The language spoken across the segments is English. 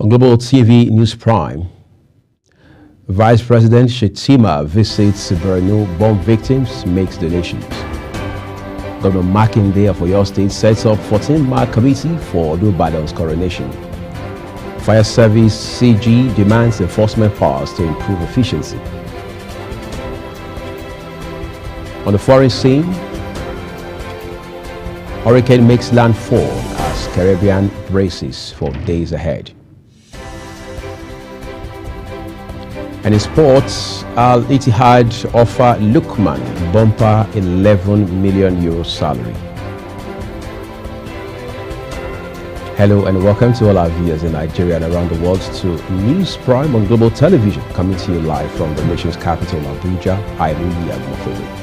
On Global TV News Prime, Vice President Shettima visits Borno bomb victims, makes donations. Governor Makinde of Oyo State sets up 14-man committee for Olubadan's coronation. Fire Service CG demands enforcement powers to improve efficiency. On the foreign scene, hurricane makes landfall as Caribbean braces for days ahead. And in sports, Al Ittihad offer Lukman bumper €11 million salary. Hello and welcome to all our viewers in Nigeria and around the world to News Prime on Global Television, coming to you live from the nation's capital, Abuja. I'm William Mofele.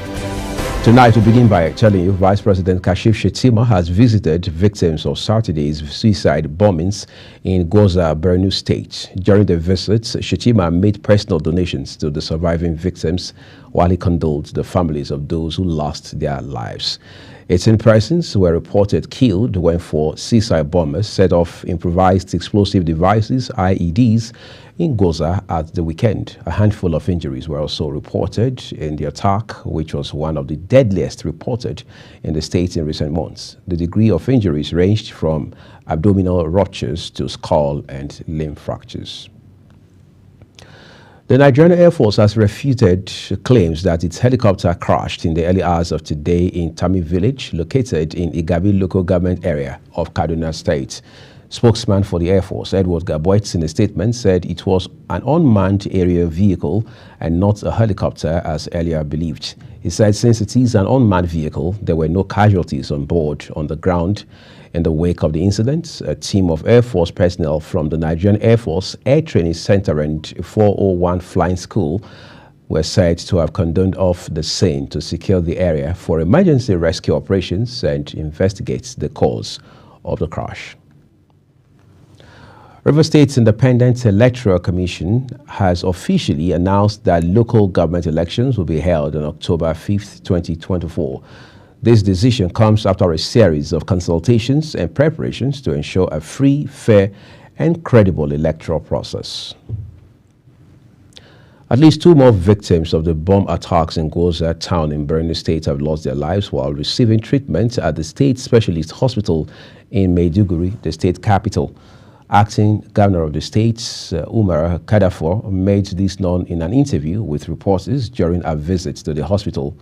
Tonight, we begin by telling you Vice President Kashif Shettima has visited victims of Saturday's suicide bombings in Goza, Borno State. During the visit, Shettima made personal donations to the surviving victims while he condoled the families of those who lost their lives. 18 persons were reported killed when 4 suicide bombers set off improvised explosive devices, IEDs, in Goza at the weekend. A handful of injuries were also reported in the attack, which was one of the deadliest reported in the state in recent months. The degree of injuries ranged from abdominal ruptures to skull and limb fractures. The Nigerian Air Force has refuted claims that its helicopter crashed in the early hours of today in Tami village, located in Igabi local government area of Kaduna State. Spokesman for the Air Force, Edward Gaboit, in a statement said it was an unmanned aerial vehicle and not a helicopter as earlier believed. He said since it is an unmanned vehicle, there were no casualties on board on the ground. In the wake of the incident, a team of Air Force personnel from the Nigerian Air Force Air Training Center and 401 Flying School were said to have condoned off the scene to secure the area for emergency rescue operations and investigate the cause of the crash. River State's Independent Electoral Commission has officially announced that local government elections will be held on October 5th, 2024. This decision comes after a series of consultations and preparations to ensure a free, fair, and credible electoral process. At least 2 more victims of the bomb attacks in Goza town in Borno State have lost their lives while receiving treatment at the State Specialist Hospital in Maiduguri, the state capital. Acting Governor of the state, Umar Kadafor, made this known in an interview with reporters during a visit to the hospital.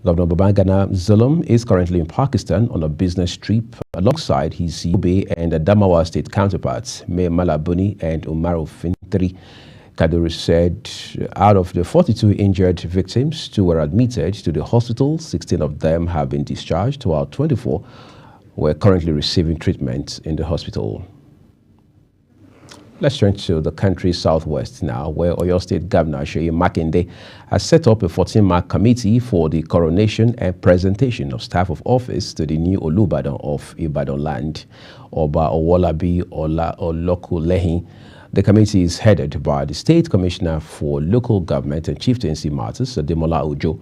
Governor Babangana Zulum is currently in Pakistan on a business trip alongside his Yobe and Adamawa state counterparts, May Malabuni and Umaru Fintri. Kaduri said out of the 42 injured victims, 2 were admitted to the hospital, 16 of them have been discharged, while 24 were currently receiving treatment in the hospital. Let's turn to the country's southwest now, where Oyo State Governor Seyi Makinde has set up a 14-man committee for the coronation and presentation of staff of office to the new Olubadan of Ibadan land, Oba Owolabi Olokulehin. The committee is headed by the State Commissioner for Local Government and Chieftaincy Matters, Ademola Ojo.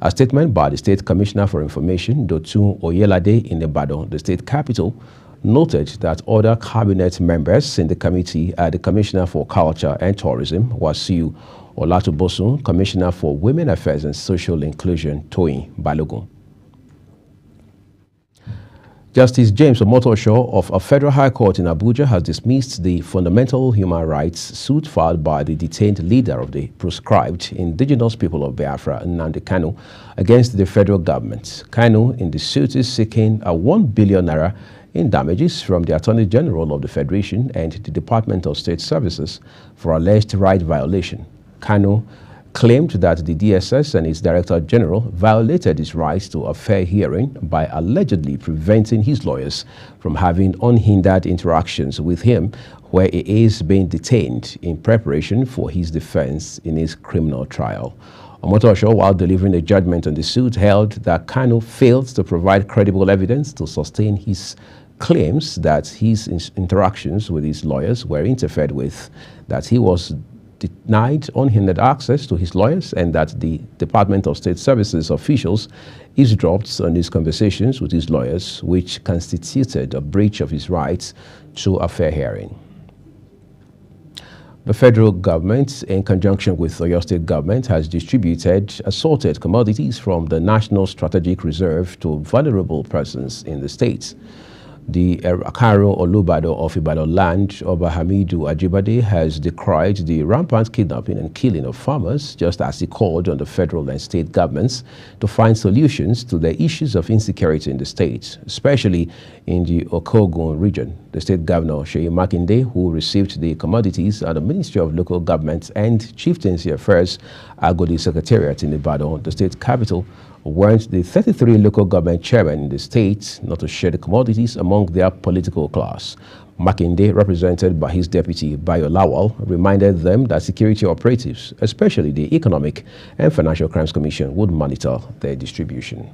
A statement by the State Commissioner for Information, Dotun Oyelade, in Ibadan, the state capital, noted that other cabinet members in the committee are the Commissioner for Culture and Tourism, Wasiu Olatubosun, Commissioner for Women Affairs and Social Inclusion, Toyin Balogun. Justice James Omotosho of a federal high court in Abuja has dismissed the fundamental human rights suit filed by the detained leader of the proscribed indigenous people of Biafra, Nnamdi Kanu, against the federal government. Kanu in the suit is seeking a 1 billion naira in damages from the Attorney General of the Federation and the Department of State Services for alleged right violation. Kanu claimed that the DSS and its Director General violated his rights to a fair hearing by allegedly preventing his lawyers from having unhindered interactions with him where he is being detained in preparation for his defense in his criminal trial. Omotosho, while delivering a judgment on the suit, held that Kanu failed to provide credible evidence to sustain his claims that his interactions with his lawyers were interfered with, that he was denied unhindered access to his lawyers, and that the Department of State Services officials eavesdropped on his conversations with his lawyers, which constituted a breach of his rights to a fair hearing. The federal government, in conjunction with Oyo State government, has distributed assorted commodities from the National Strategic Reserve to vulnerable persons in the state. The Akaro Olubado of Ibadan land, Oba Hamidu Ajibade, has decried the rampant kidnapping and killing of farmers, just as he called on the federal and state governments to find solutions to the issues of insecurity in the state, especially in the Okogun region. The state governor, Seyi Makinde, who received the commodities at the Ministry of Local Government and Chieftaincy Affairs, Agodi Secretariat in Ibadan, the state capital, warned the 33 local government chairmen in the state not to share the commodities among their political class. Makinde, represented by his deputy Bayo Lawal, reminded them that security operatives, especially the Economic and Financial Crimes Commission, would monitor their distribution.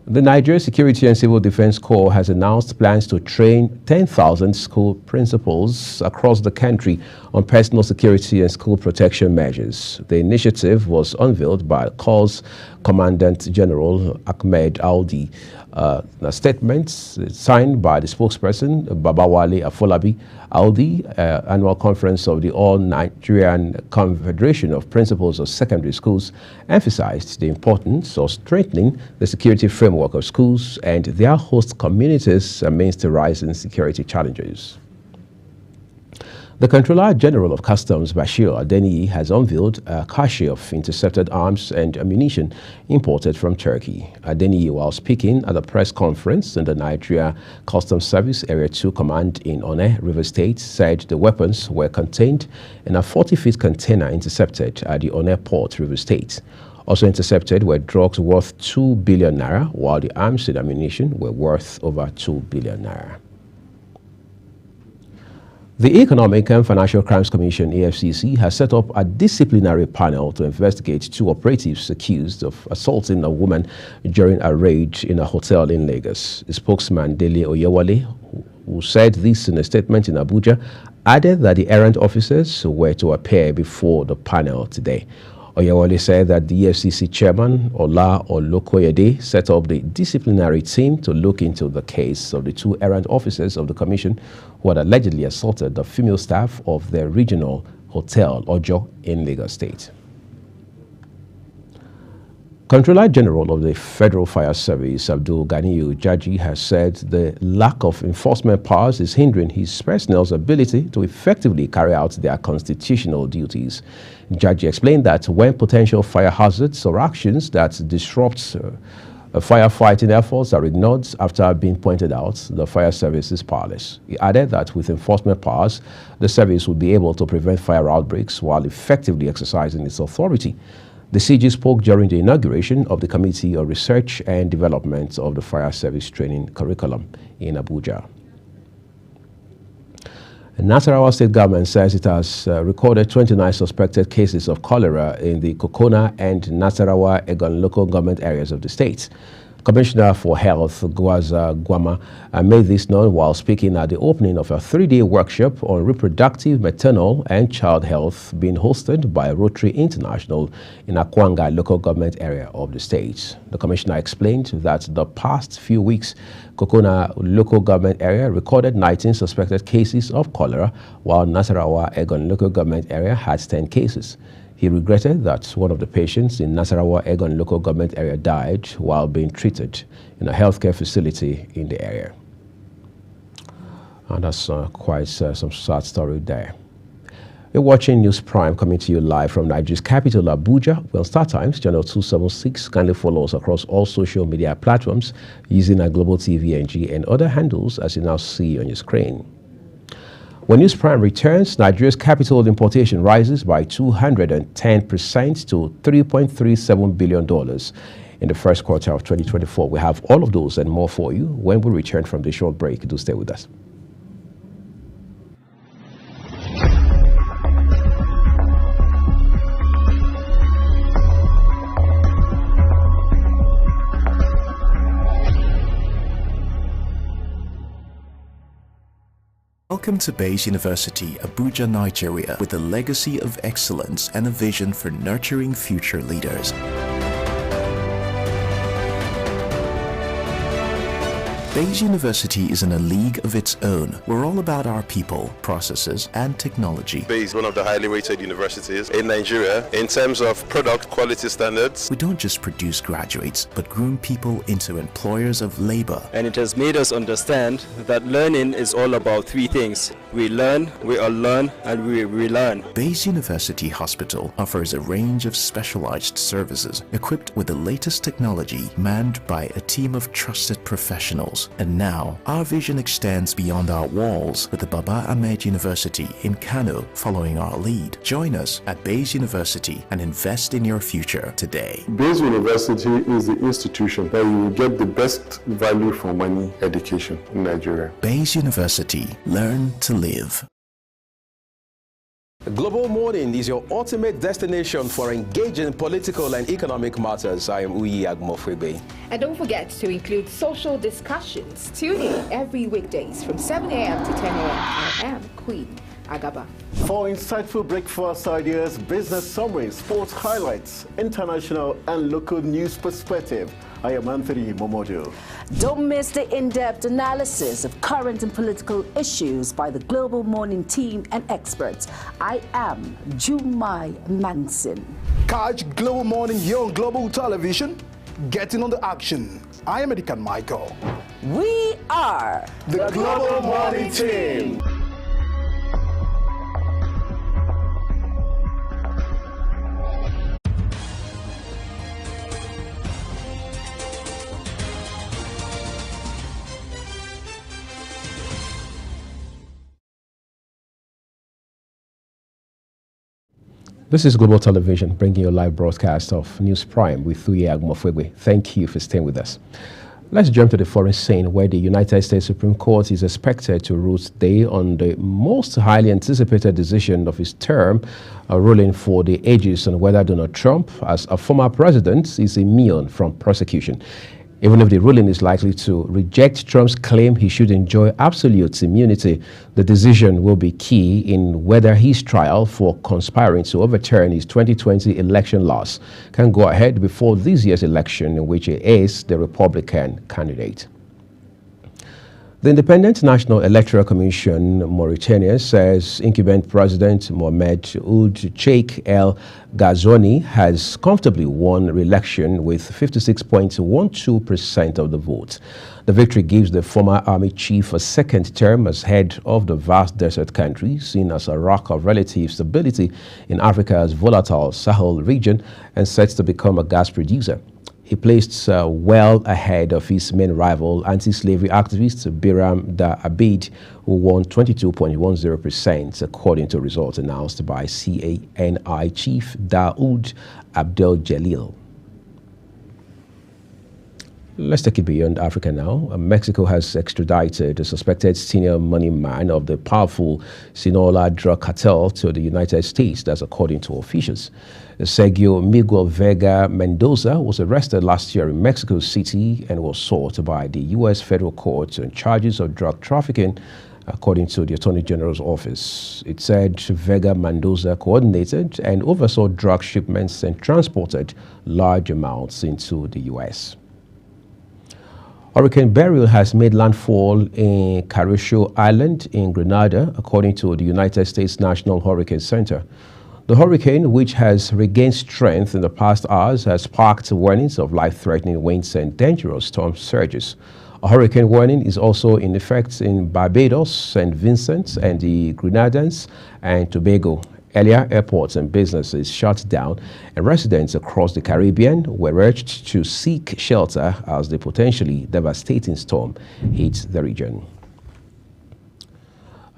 The Nigeria Security and Civil Defense Corps has announced plans to train 10,000 school principals across the country on personal security and school protection measures. The initiative was unveiled by Corps Commandant General Ahmed Aldi. A statement signed by the spokesperson Babawale Afolabi Aldi, annual conference of the All Nigerian Confederation of Principals of Secondary Schools, emphasized the importance of strengthening the security framework of schools and their host communities amidst the rising security challenges. The Controller General of Customs, Bashir Adeniyi, has unveiled a cache of intercepted arms and ammunition imported from Turkey. Adeniyi, while speaking at a press conference in the Nigeria Customs Service Area 2 Command in One, River State, said the weapons were contained in a 40-foot container intercepted at the One Port, River State. Also intercepted were drugs worth 2 billion naira, while the arms and ammunition were worth over 2 billion naira. The Economic and Financial Crimes Commission, EFCC, has set up a disciplinary panel to investigate two operatives accused of assaulting a woman during a raid in a hotel in Lagos. The spokesman, Dele Oyewale, who said this in a statement in Abuja, added that the errant officers were to appear before the panel today. Oyewale said that the EFCC chairman, Ola Olokoyede, set up the disciplinary team to look into the case of the two errant officers of the commission who had allegedly assaulted the female staff of their regional hotel, Ojo, in Lagos State. Controller General of the Federal Fire Service, Abdul Ganiyu Jaji, has said the lack of enforcement powers is hindering his personnel's ability to effectively carry out their constitutional duties. Jaji explained that when potential fire hazards or actions that disrupt firefighting efforts are ignored after being pointed out, the fire service is powerless. He added that with enforcement powers, the service would be able to prevent fire outbreaks while effectively exercising its authority. The CG spoke during the inauguration of the Committee on Research and Development of the Fire Service Training Curriculum in Abuja. Nasarawa State Government says it has recorded 29 suspected cases of cholera in the Kokona and Nasarawa Egon local government areas of the state. Commissioner for Health, Gwaza Gwama, made this known while speaking at the opening of a 3-day workshop on reproductive, maternal, and child health being hosted by Rotary International in Akwanga local government area of the state. The commissioner explained that the past few weeks, Kokona local government area recorded 19 suspected cases of cholera, while Nasarawa Egon local government area had 10 cases. He regretted that one of the patients in Nasarawa Egon local government area died while being treated in a healthcare facility in the area. And that's quite some sad story there. You're watching News Prime, coming to you live from Nigeria's capital, Abuja. Well, StarTimes, channel 276. Kindly follow us across all social media platforms using our Global TVNG and other handles as you now see on your screen. When News Prime returns, Nigeria's capital importation rises by 210% to $3.37 billion in the first quarter of 2024. We have all of those and more for you when we return from the short break. Do stay with us. Welcome to Bayes University, Abuja, Nigeria, with a legacy of excellence and a vision for nurturing future leaders. Bayes University is in a league of its own. We're all about our people, processes, and technology. Bayes is one of the highly rated universities in Nigeria in terms of product quality standards. We don't just produce graduates, but groom people into employers of labor. And it has made us understand that learning is all about three things. We learn, we unlearn, and we relearn. Bayes University Hospital offers a range of specialized services equipped with the latest technology, manned by a team of trusted professionals. And now, our vision extends beyond our walls with the Baba Ahmed University in Kano following our lead. Join us at Bayes University and invest in your future today. Bayes University is the institution that you will get the best value for money education in Nigeria. Bayes University. Learn to live. Global Morning is your ultimate destination for engaging political and economic matters. I am Uyi Agmofwebe. And don't forget to include social discussions. Tune in every weekdays from 7 a.m. to 10 a.m. I am Queen Agaba. For insightful breakfast ideas, business summaries, sports highlights, international and local news perspective, I am Anthony Momodu. Don't miss the in-depth analysis of current and political issues by the Global Morning team and experts. I am Jumai Manson. Catch Global Morning here on Global Television, getting on the action. I am Edikan Michael. We are the Global Morning team. This is Global Television, bringing you a live broadcast of News Prime with Uyi Agmofwebe. Thank you for staying with us. Let's jump to the foreign scene, where the United States Supreme Court is expected to rule today on the most highly anticipated decision of its term, a ruling for the ages on whether Donald Trump, as a former president, is immune from prosecution. Even if the ruling is likely to reject Trump's claim he should enjoy absolute immunity, the decision will be key in whether his trial for conspiring to overturn his 2020 election loss can go ahead before this year's election, in which he is the Republican candidate. The Independent National Electoral Commission, Mauritania, says incumbent President Mohamed Ould Cheikh El Ghazouani has comfortably won re-election with 56.12% of the vote. The victory gives the former army chief a second term as head of the vast desert country, seen as a rock of relative stability in Africa's volatile Sahel region and set to become a gas producer. He placed well ahead of his main rival, anti-slavery activist Biram Da Abid, who won 22.10%, according to results announced by CANI Chief Daoud Abdel Jalil. Let's take it beyond Africa now. Mexico has extradited the suspected senior money man of the powerful Sinaloa drug cartel to the United States. That's according to officials. Sergio Miguel Vega Mendoza was arrested last year in Mexico City and was sought by the U.S. federal court on charges of drug trafficking, according to the Attorney General's office. It said Vega Mendoza coordinated and oversaw drug shipments and transported large amounts into the U.S. Hurricane Beryl has made landfall in Carrizo Island in Grenada, according to the United States National Hurricane Center. The hurricane, which has regained strength in the past hours, has sparked warnings of life-threatening winds and dangerous storm surges. A hurricane warning is also in effect in Barbados, St. Vincent, and the Grenadines and Tobago. Earlier, airports and businesses shut down, and residents across the Caribbean were urged to seek shelter as the potentially devastating storm hit the region.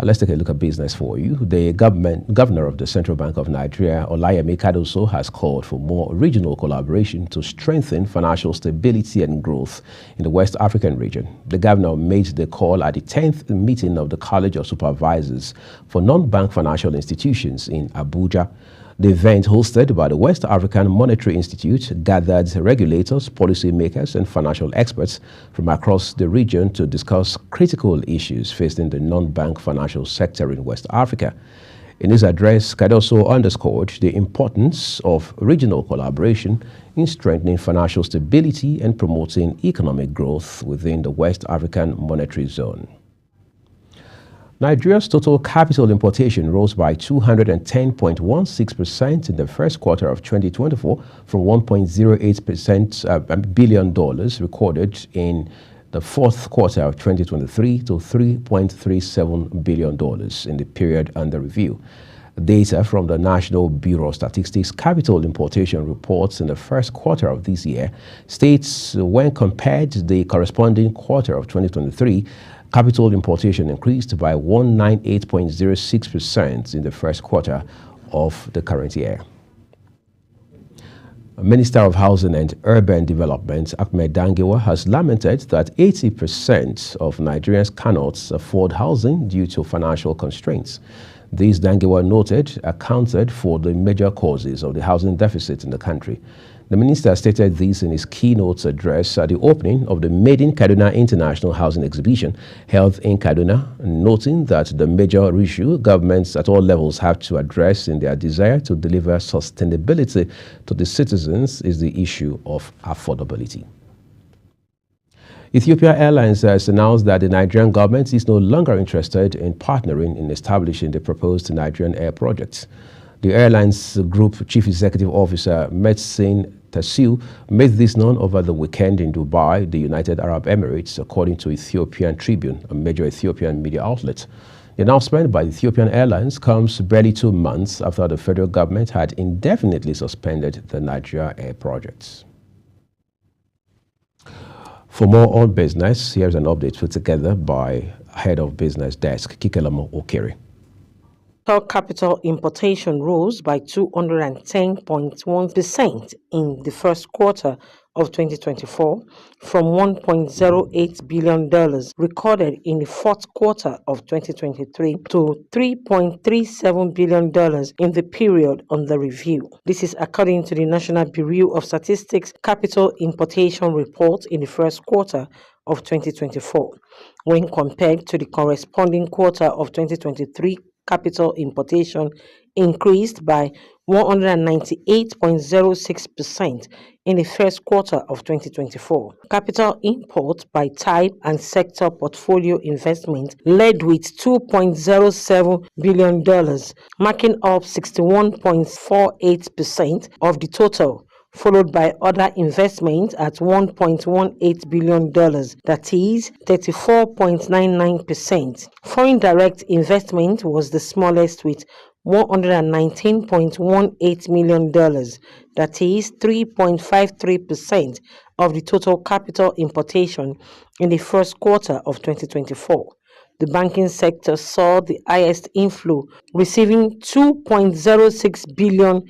Let's take a look at business for you. The governor of the Central Bank of Nigeria, Olayemi Cardoso, has called for more regional collaboration to strengthen financial stability and growth in the West African region. The governor made the call at the 10th meeting of the College of Supervisors for Non-Bank Financial Institutions in Abuja. The event, hosted by the West African Monetary Institute, gathered regulators, policymakers, and financial experts from across the region to discuss critical issues facing the non-bank financial sector in West Africa. In his address, Cardoso underscored the importance of regional collaboration in strengthening financial stability and promoting economic growth within the West African Monetary Zone. Nigeria's total capital importation rose by 210.16% in the first quarter of 2024 from $1.08 billion recorded in the fourth quarter of 2023 to $3.37 billion in the period under review. Data from the National Bureau of Statistics capital importation reports in the first quarter of this year states when compared to the corresponding quarter of 2023, capital importation increased by 198.06% in the first quarter of the current year. Minister of Housing and Urban Development, Ahmed Dangiwa, has lamented that 80% of Nigerians cannot afford housing due to financial constraints. This, Dangiwa noted, accounted for the major causes of the housing deficit in the country. The minister stated this in his keynote address at the opening of the Made in Kaduna International Housing Exhibition held in Kaduna, noting that the major issue governments at all levels have to address in their desire to deliver sustainability to the citizens is the issue of affordability. Ethiopia Airlines has announced that the Nigerian government is no longer interested in partnering in establishing the proposed Nigerian Air project. The airline's group chief executive officer, Metsin Tasiu, made this known over the weekend in Dubai, the United Arab Emirates, according to Ethiopian Tribune, a major Ethiopian media outlet. The announcement by Ethiopian Airlines comes barely 2 months after the federal government had indefinitely suspended the Nigeria Air projects. For more on business, here's an update put together by Head of Business Desk, Kikelamo Okere. Capital importation rose by 210.1% in the first quarter of 2024 from $1.08 billion recorded in the fourth quarter of 2023 to $3.37 billion in the period under review. This is according to the National Bureau of Statistics Capital Importation Report in the first quarter of 2024. When compared to the corresponding quarter of 2023, capital importation increased by 198.06% in the first quarter of 2024. Capital import by type and sector portfolio investment led with $2.07 billion, marking up 61.48% of the total, followed by other investments at $1.18 billion, that is 34.99%. Foreign direct investment was the smallest with $119.18 million, that is 3.53% of the total capital importation in the first quarter of 2024. The banking sector saw the highest inflow, receiving $2.06 billion,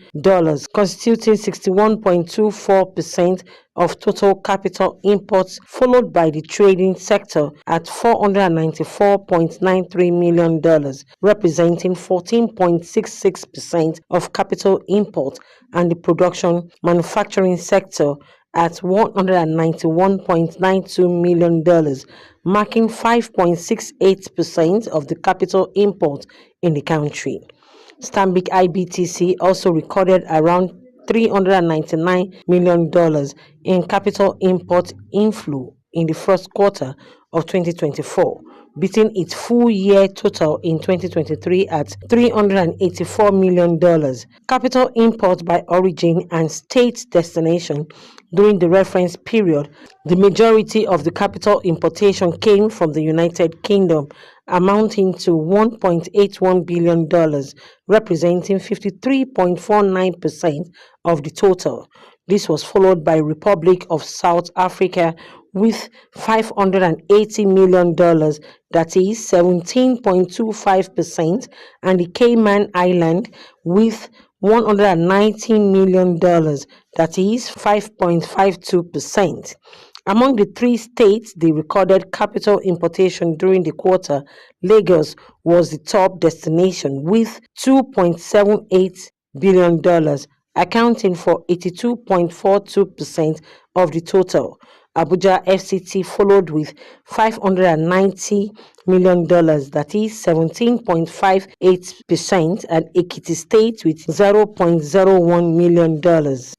constituting 61.24% of total capital imports, followed by the trading sector at $494.93 million, representing 14.66% of capital import, and the production manufacturing sector at $191.92 million, marking 5.68% of the capital import in the country. Stanbic IBTC also recorded around $399 million in capital import inflow in the first quarter of 2024, beating its full-year total in 2023 at $384 million. Capital import by origin and state destination during the reference period, the majority of the capital importation came from the United Kingdom, amounting to $1.81 billion, representing 53.49% of the total. This was followed by Republic of South Africa with $580 million, that is 17.25%, and the Cayman Island with $119 million, that is 5.52%. Among the three states that recorded capital importation during the quarter, Lagos was the top destination with $2.78 billion, accounting for 82.42% of the total. Abuja FCT followed with $590 million, that is 17.58%, and Ekiti State with $0.01 million.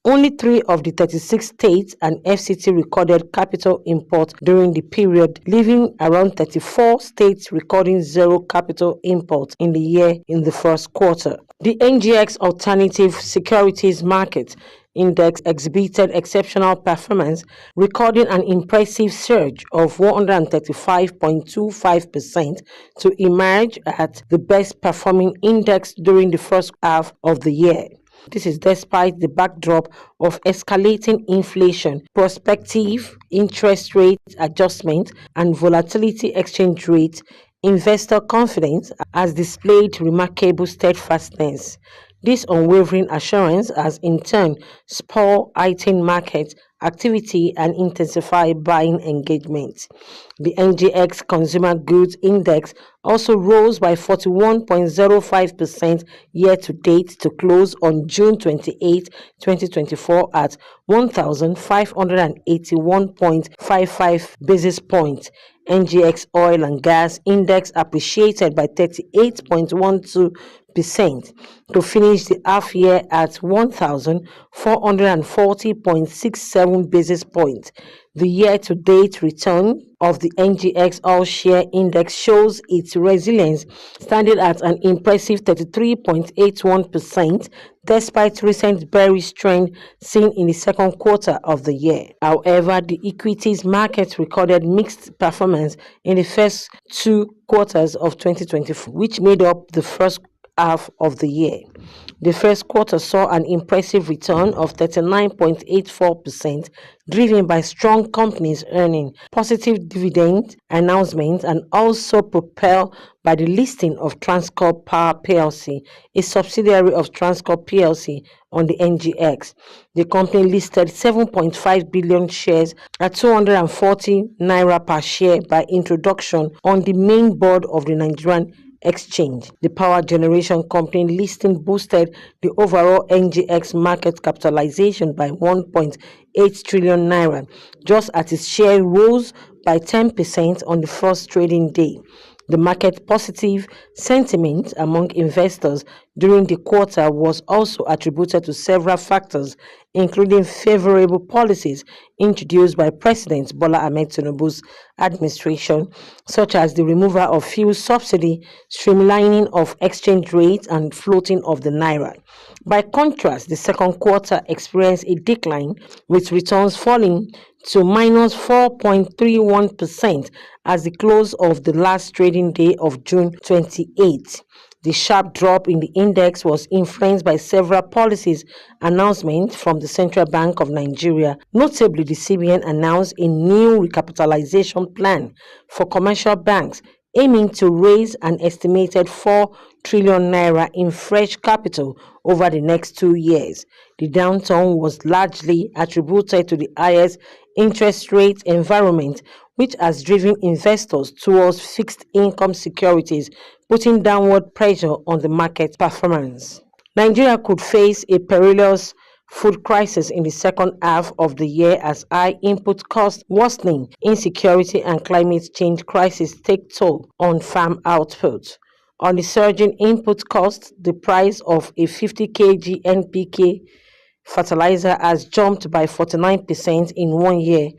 Only 3 of the 36 states and FCT recorded capital import during the period, leaving around 34 states recording zero capital import in the year in the first quarter. The NGX Alternative Securities Market Index exhibited exceptional performance, recording an impressive surge of 135.25% to emerge at the best performing index during the first half of the year. This is despite the backdrop of escalating inflation, prospective interest rate adjustment, and volatility exchange rate. Investor confidence has displayed remarkable steadfastness. This unwavering assurance has in turn spurred heightened market activity and intensified buying engagement. The NGX Consumer Goods Index also rose by 41.05% year-to-date to close on June 28, 2024 at 1,581.55 basis points. NGX Oil and Gas Index appreciated by 38.12% to finish the half year at 1,440.67 basis points. The year-to-date return of the NGX All Share Index shows its resilience, standing at an impressive 33.81%, despite recent bearish trend seen in the second quarter of the year. However, the equities market recorded mixed performance in the first 2 quarters of 2024, which made up the first half of the year. The first quarter saw an impressive return of 39.84%, driven by strong companies earning, positive dividend announcements, and also propelled by the listing of Transcorp Power PLC, a subsidiary of Transcorp PLC, on the NGX. The company listed 7.5 billion shares at 240 naira per share by introduction on the main board of the Nigerian Exchange. The power generation company listing boosted the overall NGX market capitalization by 1.8 trillion naira, just as its share rose by 10% on the first trading day. The market positive sentiment among investors during the quarter was also attributed to several factors, including favorable policies introduced by President Bola Ahmed Tinubu's administration, such as the removal of fuel subsidy, streamlining of exchange rates, and floating of the naira. By contrast, the second quarter experienced a decline, with returns falling to minus 4.31% as the close of the last trading day of June 28. The sharp drop in the index was influenced by several policies announcements from the Central Bank of Nigeria. Notably, the CBN announced a new recapitalization plan for commercial banks, aiming to raise an estimated 4 trillion naira in fresh capital over the next 2 years. The downturn was largely attributed to the highest interest rate environment, which has driven investors towards fixed income securities, putting downward pressure on the market performance. Nigeria could face a perilous food crisis in the second half of the year as high input costs, worsening insecurity, and climate change crisis take toll on farm output. On the surging input costs, the price of a 50 kg NPK fertilizer has jumped by 49% in 1 year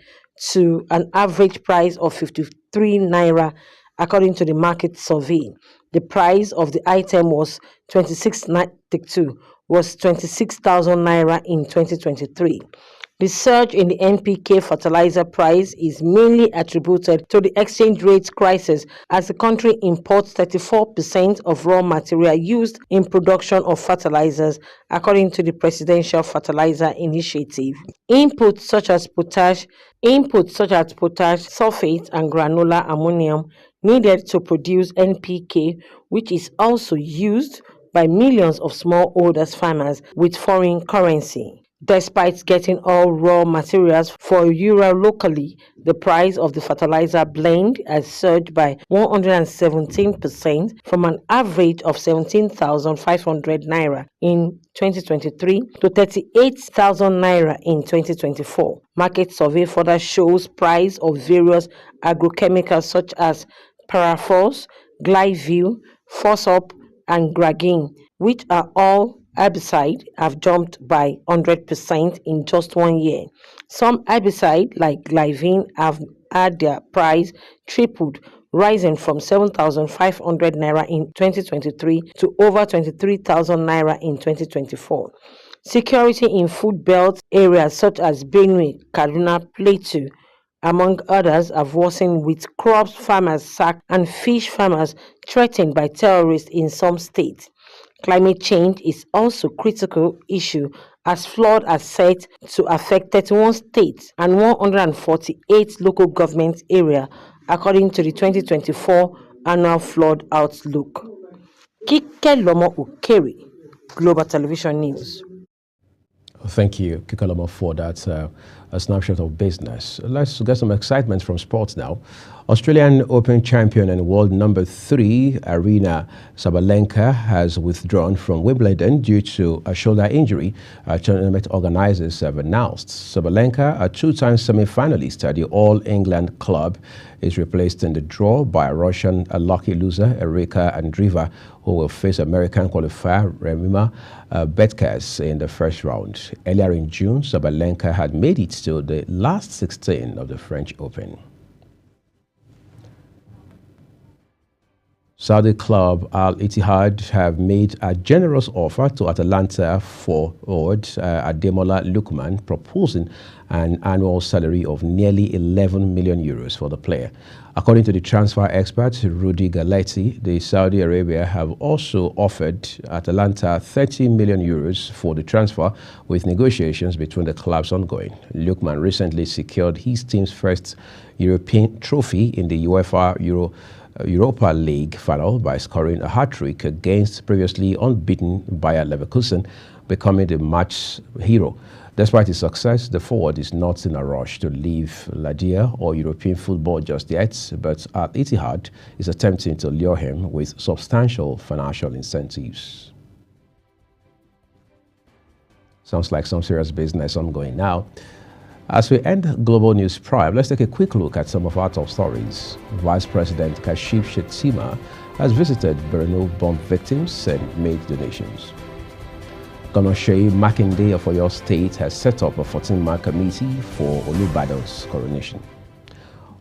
to an average price of 53 naira, according to the market survey. The price of the item was 26,000 naira in 2023. The surge in the NPK fertilizer price is mainly attributed to the exchange rate crisis, as the country imports 34% of raw material used in production of fertilizers, according to the Presidential Fertilizer Initiative. Inputs such as potash, sulfate, and granular ammonium needed to produce NPK, which is also used by millions of smallholder farmers with foreign currency. Despite getting all raw materials for Euro locally, the price of the fertilizer blend has surged by 117% from an average of 17,500 naira in 2023 to 38,000 naira in 2024. Market survey further shows price of various agrochemicals such as Paraphos, Glyvil, Fosop, and Gragin, which are all herbicide, have jumped by 100% in just 1 year. Some herbicide like Glyvin have had their price tripled, rising from 7,500 naira in 2023 to over 23,000 naira in 2024. Security in food belt areas such as Benue, Kaduna, Plateau, among others, have worsened, with crops farmers sacked and fish farmers threatened by terrorists in some states. Climate change is also a critical issue, as flood are set to affect 31 states and 148 local government areas, according to the 2024 Annual Flood Outlook. Kike Lomo Ukeri, Global Television News. Thank you, Kikalama, for that a snapshot of business. Let's get some excitement from sports now. Australian Open champion and world number 3, Aryna Sabalenka, has withdrawn from Wimbledon due to a shoulder injury, tournament organizers have announced. Sabalenka, a two-time semi-finalist at the All England club, is replaced in the draw by a Russian lucky loser, Erika Andreeva, who will face American qualifier Remima Betkas in the first round. Earlier in June, Sabalenka had made it to the last 16 of the French Open. Saudi club Al Ittihad have made a generous offer to Atalanta forward Ademola Lookman, proposing an annual salary of nearly 11 million euros for the player. According to the transfer expert Rudy Galetti, the Saudi Arabia have also offered Atalanta 30 million euros for the transfer, with negotiations between the clubs ongoing. Lookman recently secured his team's first European trophy in the UEFA Europa League final by scoring a hat-trick against previously unbeaten Bayer Leverkusen, becoming the match hero. Despite his success, the forward is not in a rush to leave La Liga or European football just yet, but Al Ittihad is attempting to lure him with substantial financial incentives. Sounds like some serious business ongoing now. As we end Global News Prime, let's take a quick look at some of our top stories. Vice President Kashif Shettima has visited Borno bomb victims and made donations. Governor Seyi Makinde of Oyo State has set up a 14-man committee for Olubadan's coronation.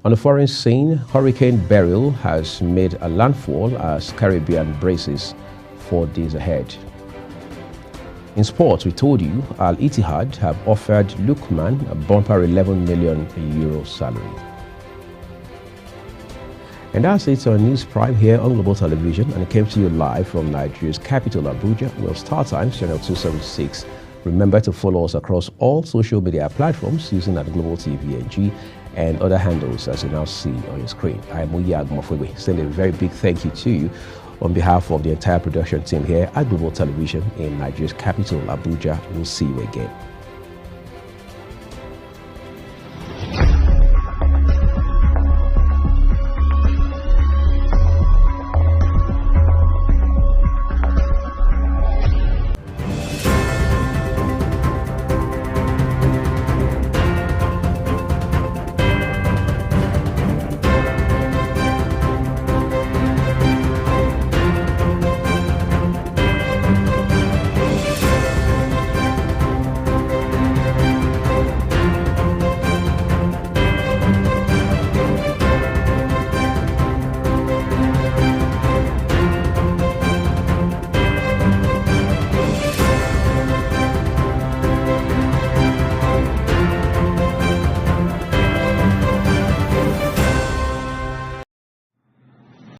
On the foreign scene, Hurricane Beryl has made a landfall as Caribbean braces 4 days ahead. In sports, we told you Al Ittihad have offered Lookman a bumper 11 million euro salary. And that's it on News Prime here on Global Television, and it came to you live from Nigeria's capital, Abuja. We're Star Times, channel 276. Remember to follow us across all social media platforms using at Global TVNG and other handles as you now see on your screen. I'm Muyi Agmofwewe. Send a very big thank you to you on behalf of the entire production team here at Global Television in Nigeria's capital, Abuja. We'll see you again.